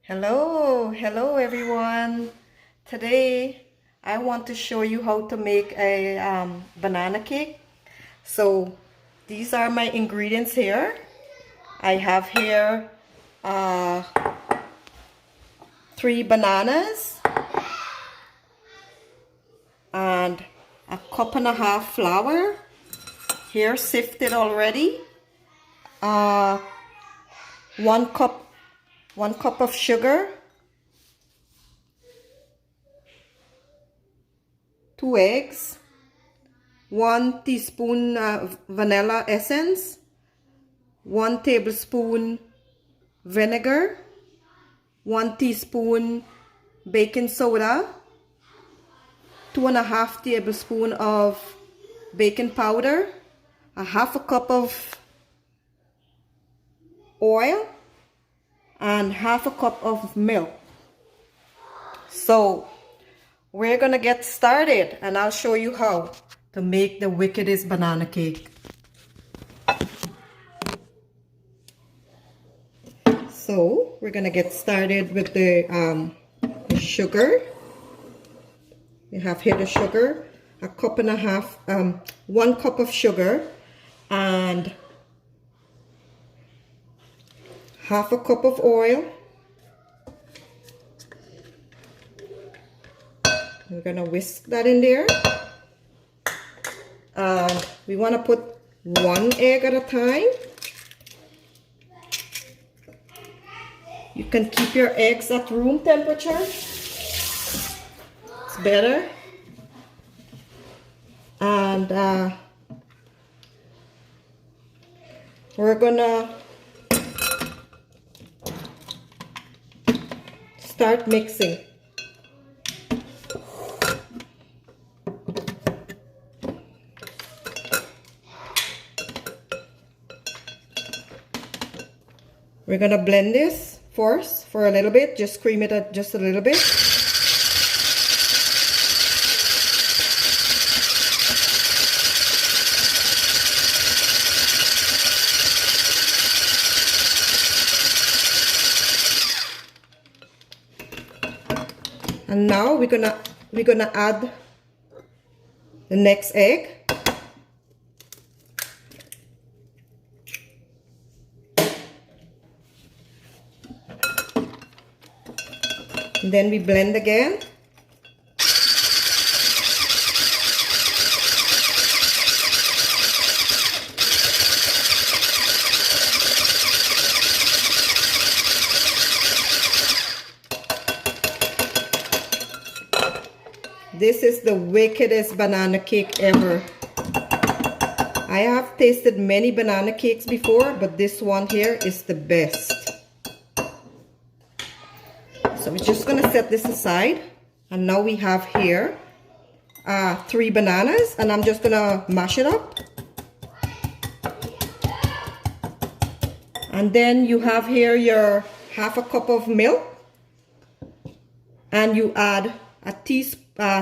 Hello everyone. Today I want to show you how to make a banana cake. So these are my ingredients here. I have here uh, 3 bananas and a cup and a half flour. Here sifted already. Uh, 1 cup of sugar. 2 eggs, 1 teaspoon vanilla essence, 1 tablespoon vinegar, 1 teaspoon baking soda, 2.5 tablespoons of baking powder, a half a cup of oil, and half a cup of milk. So we're gonna get started and I'll show you how to make the wickedest banana cake. So we're gonna get started with the sugar. We have here the sugar, a cup and a half, 1 cup of sugar and half a cup of oil. We're gonna whisk that in there. We want to put 1 egg at a time. You can keep your eggs at room temperature. It's better. And we're gonna start mixing. We're gonna blend this first for a little bit, just cream it up just a little bit. And now we're gonna add the next egg. And then we blend again. This is the wickedest banana cake ever. I have tasted many banana cakes before, but this one here is the best. So we're just gonna set this aside. And now we have here 3 bananas, and I'm just gonna mash it up. And then you have here your half a cup of milk, and you add a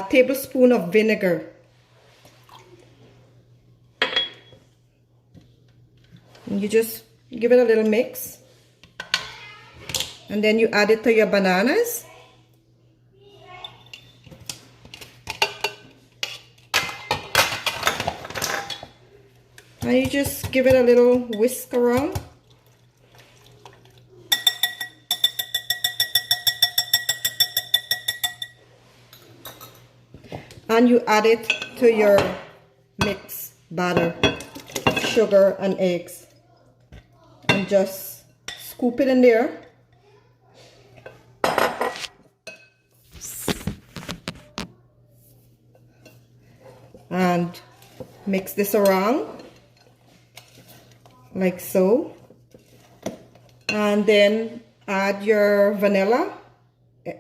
tablespoon of vinegar. And you just give it a little mix. And then you add it to your bananas. And you just give it a little whisk around. And you add it to your mix batter, sugar and eggs. And just scoop it in there. And mix this around like so, and then add your vanilla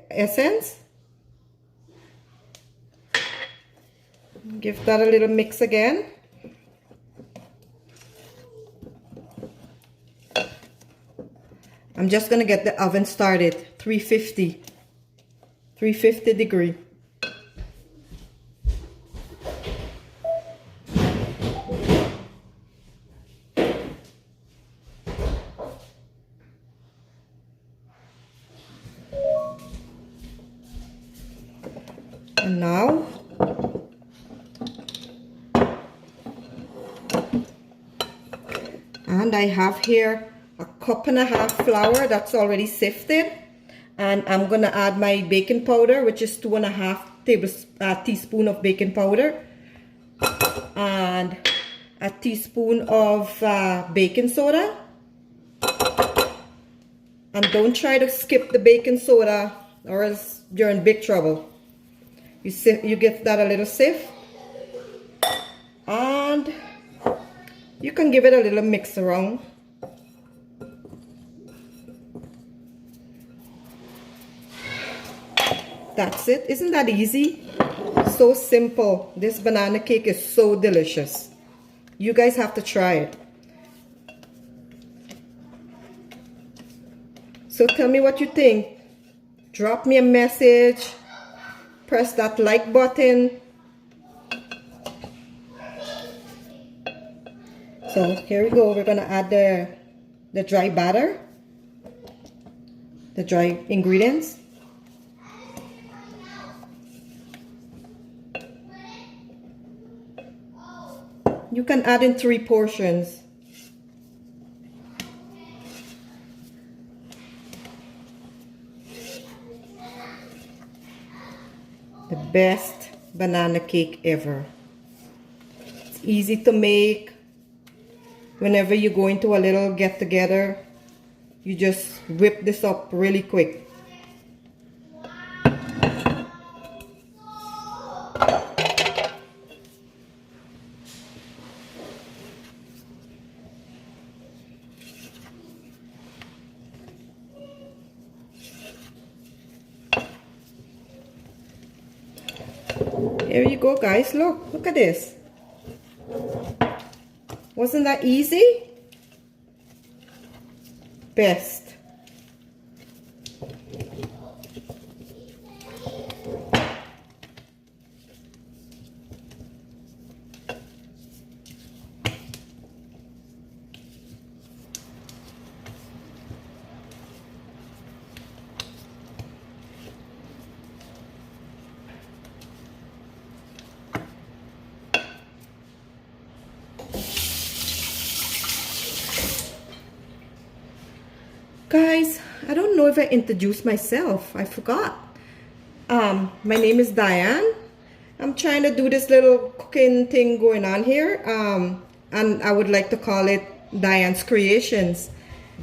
essence. Give that a little mix again. I'm just gonna get the oven started, 350 degree. And now I have here a cup and a half flour that's already sifted, and I'm gonna add my baking powder, which is 2.5 teaspoon of baking powder, and a teaspoon of baking soda. And don't try to skip the baking soda or else you're in big trouble. You give that a little sift, and you can give it a little mix around. That's it. Isn't that easy? So simple. This banana cake is so delicious. You guys have to try it. So tell me what you think. Drop me a message. Press that like button. So here we go. We're gonna add the dry batter, the dry ingredients. You can add in 3 portions. The best banana cake ever. It's easy to make. Whenever you go into a little get together, you just whip this up really quick. Here you go, guys. Look at this. Wasn't that easy? Best. Guys, I don't know if I introduced myself. I forgot. My name is Diane. I'm trying to do this little cooking thing going on here. And I would like to call it Diane's Creations,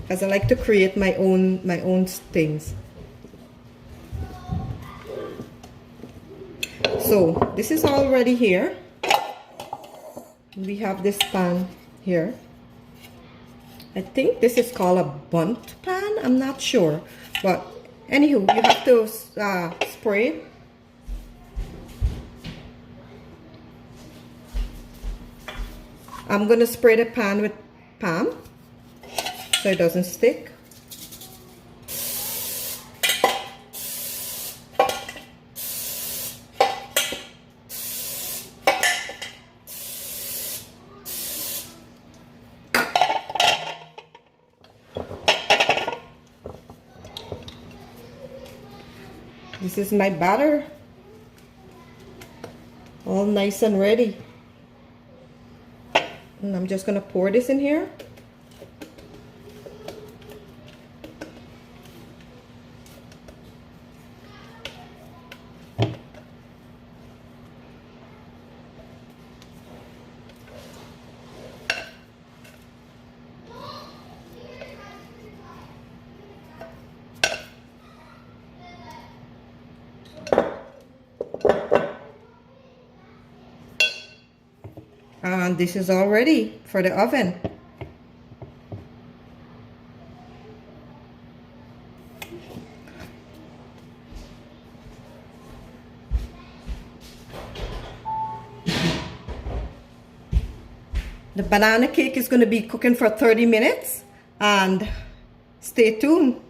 because I like to create my own things. So this is already here. We have this pan here. I think this is called a bundt pan. I'm not sure, but anywho, you have to spray it. I'm gonna spray the pan with Pam so it doesn't stick. This is my batter, all nice and ready. And I'm just gonna pour this in here. And this is all ready for the oven. The banana cake is going to be cooking for 30 minutes, and stay tuned.